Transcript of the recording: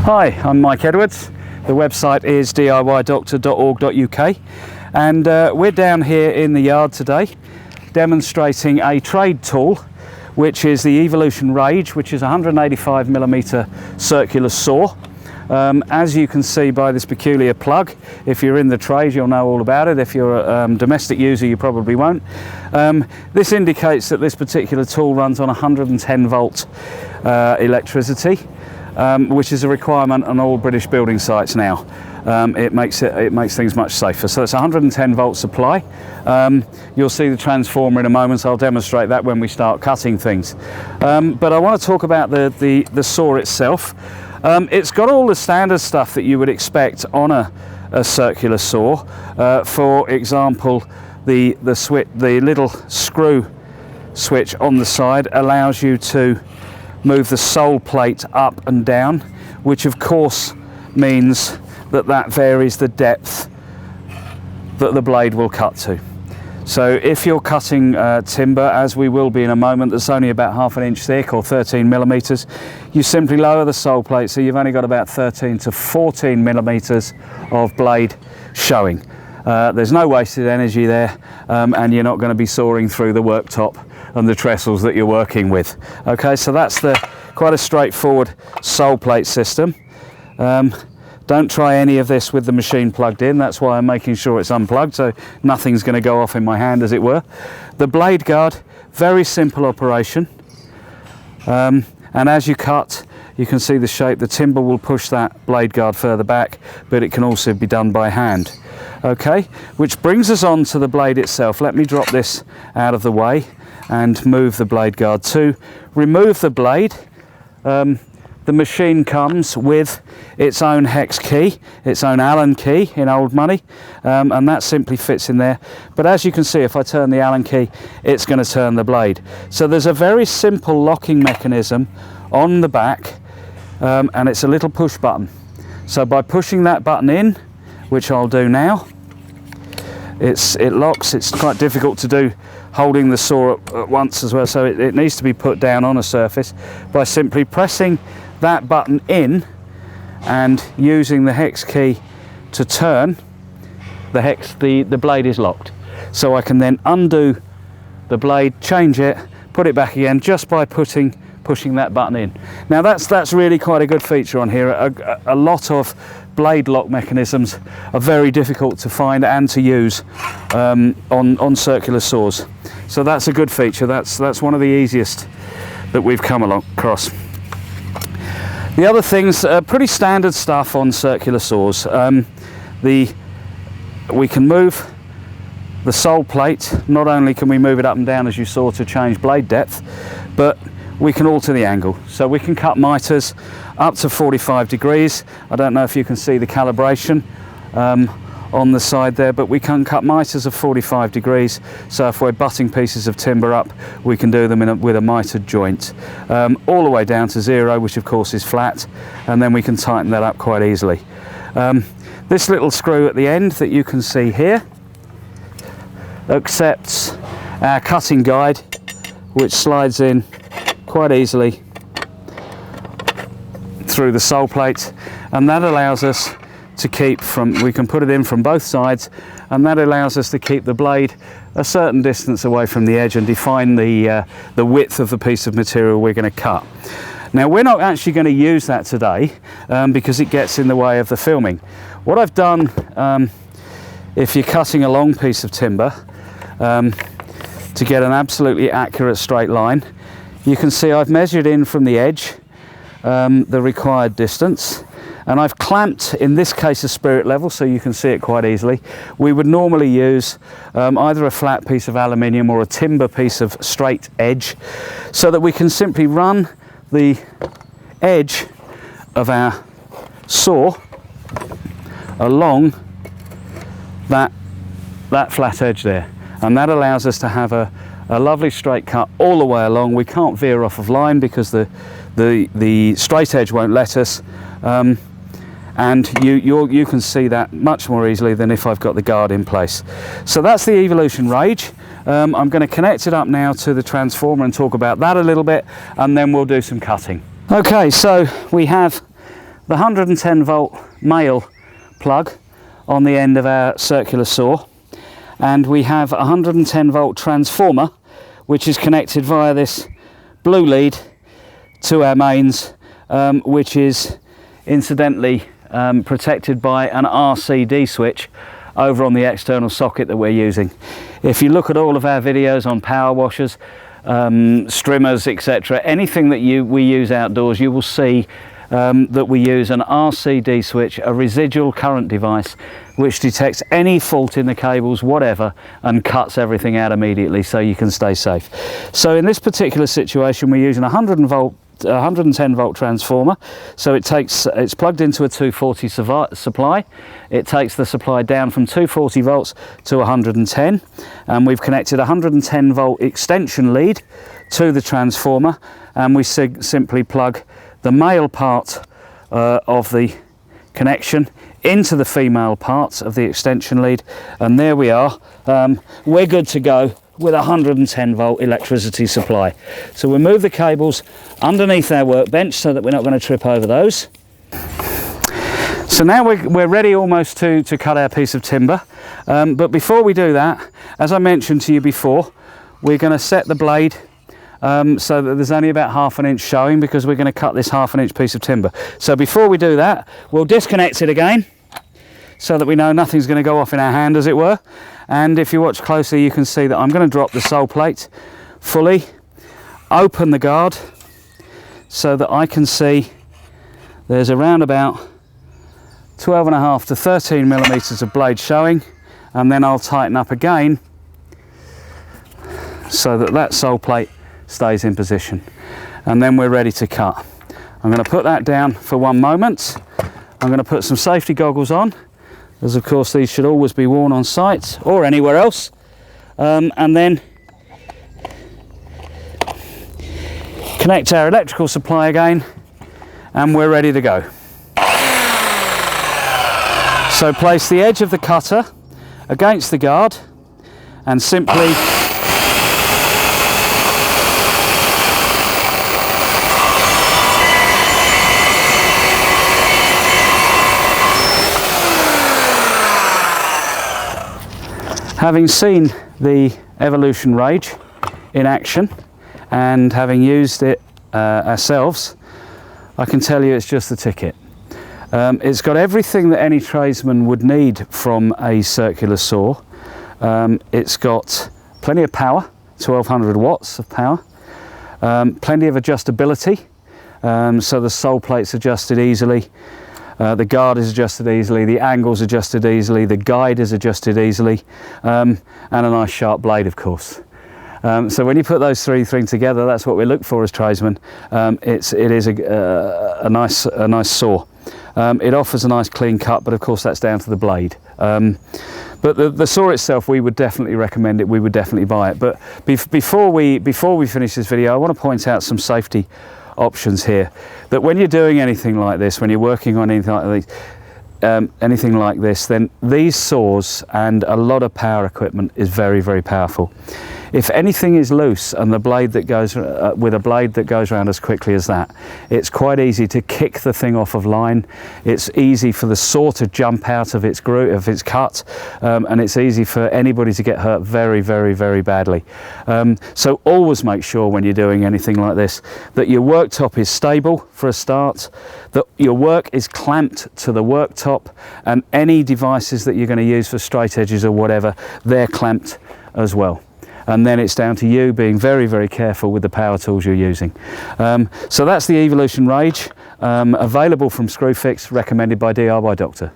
Hi, I'm Mike Edwards. The website is diydoctor.org.uk, and we're down here in the yard today demonstrating a trade tool, which is the Evolution Rage, which is a 185mm circular saw. As you can see by this peculiar plug, if you're in the trade you'll know all about it. If you're a domestic user you probably won't. This indicates that this particular tool runs on 110 volt electricity, which is a requirement on all British building sites now. It makes things much safer. So it's a 110 volt supply. You'll see the transformer in a moment, so I'll demonstrate that when we start cutting things. But I want to talk about the saw itself. It's got all the standard stuff that you would expect on a circular saw. For example, the little screw switch on the side allows you to move the sole plate up and down, which of course means that varies the depth that the blade will cut to. So if you're cutting timber, as we will be in a moment, that's only about ½ inch thick or 13mm, you simply lower the sole plate so you've only got about 13 to 14mm of blade showing. There's no wasted energy there, and you're not going to be sawing through the worktop and the trestles that you're working with. Okay, so that's quite a straightforward sole plate system. Don't try any of this with the machine plugged in. That's why I'm making sure it's unplugged, so nothing's going to go off in my hand, as it were. The blade guard, very simple operation. And as you cut, you can see the shape. The timber will push that blade guard further back, but it can also be done by hand. Okay, which brings us on to the blade itself. Let me drop this out of the way and move the blade guard to remove the blade. The machine comes with its own hex key, its own Allen key in old money, and that simply fits in there. But as you can see, if I turn the Allen key, it's going to turn the blade. So there's a very simple locking mechanism on the back, and it's a little push button. So by pushing that button in, which I'll do now, it locks. It's quite difficult to do holding the saw at once as well, so it needs to be put down on a surface. By simply pressing that button in and using the hex key to turn the blade is locked. So I can then undo the blade, change it, put it back again just by pushing that button in. Now that's really quite a good feature on here. A lot of blade lock mechanisms are very difficult to find and to use on circular saws. So that's a good feature. That's one of the easiest that we've come across. The other things are pretty standard stuff on circular saws. We can move the sole plate. Not only can we move it up and down, as you saw, to change blade depth, but we can alter the angle. So we can cut miters up to 45 degrees. I don't know if you can see the calibration on the side there, but we can cut miters of 45 degrees. So if we're butting pieces of timber up, we can do them with a mitered joint, all the way down to 0, which of course is flat, and then we can tighten that up quite easily. This little screw at the end that you can see here accepts our cutting guide, which slides in quite easily through the sole plate, and that allows us to we can put it in from both sides, and that allows us to keep the blade a certain distance away from the edge and define the width of the piece of material we're going to cut. Now we're not actually going to use that today because it gets in the way of the filming. What I've done, if you're cutting a long piece of timber, to get an absolutely accurate straight line, you can see I've measured in from the edge the required distance, and I've clamped, in this case, a spirit level, so you can see it quite easily. We would normally use either a flat piece of aluminium or a timber piece of straight edge, so that we can simply run the edge of our saw along that flat edge there, and that allows us to have a lovely straight cut all the way along. We can't veer off of line because the straight edge won't let us, and you can see that much more easily than if I've got the guard in place. So that's the Evolution Rage. I'm going to connect it up now to the transformer and talk about that a little bit, and then we'll do some cutting. Okay, so we have the 110 volt male plug on the end of our circular saw, and we have a 110 volt transformer which is connected via this blue lead to our mains, which is incidentally protected by an RCD switch over on the external socket that we're using. If you look at all of our videos on power washers, strimmers, etc., anything that we use outdoors, you will see that we use an RCD switch, a residual current device, which detects any fault in the cables, whatever, and cuts everything out immediately so you can stay safe. So in this particular situation, we're using a 110 volt transformer. So it's plugged into a 240 supply. It takes the supply down from 240 volts to 110, and we've connected a 110 volt extension lead to the transformer, and we simply plug the male part of the connection into the female part of the extension lead, and there we are. We're good to go with a 110 volt electricity supply. So we'll move the cables underneath our workbench so that we're not going to trip over those. So now we're ready almost to cut our piece of timber, but before we do that, as I mentioned to you before, we're going to set the blade so that there's only about ½ an inch showing, because we're going to cut this ½ an inch piece of timber. So before we do that, we'll disconnect it again so that we know nothing's going to go off in our hand, as it were. And if you watch closely, you can see that I'm going to drop the sole plate fully, open the guard so that I can see there's around about 12.5 to 13 millimeters of blade showing, and then I'll tighten up again so that that sole plate stays in position, and then we're ready to cut. I'm going to put that down for one moment. I'm going to put some safety goggles on, as of course these should always be worn on site or anywhere else, and then connect our electrical supply again, and we're ready to go. So place the edge of the cutter against the guard and simply having seen the Evolution Rage in action and having used it ourselves, I can tell you it's just the ticket. It's got everything that any tradesman would need from a circular saw. It's got plenty of power, 1200 watts of power, plenty of adjustability, so the sole plate's adjusted easily. The guard is adjusted easily, the angle's adjusted easily, the guide is adjusted easily, and a nice sharp blade, of course. So when you put those three things together, that's what we look for as tradesmen. It is a nice saw. It offers a nice clean cut, but of course that's down to the blade. But the saw itself, we would definitely recommend it. We would definitely buy it. But before we finish this video, I want to point out some safety options here. That when you're doing anything like this, when you're working on anything like this, then these saws and a lot of power equipment is very, very powerful. If anything is loose and the blade that goes with a blade that goes around as quickly as that, it's quite easy to kick the thing off of line. It's easy for the saw to jump out of its groove, of its cut, and it's easy for anybody to get hurt very, very, very badly. So always make sure when you're doing anything like this that your worktop is stable for a start, that your work is clamped to the worktop, and any devices that you're going to use for straight edges or whatever, they're clamped as well. And then it's down to you being very, very careful with the power tools you're using. So that's the Evolution Rage, available from Screwfix, recommended by DIY Doctor.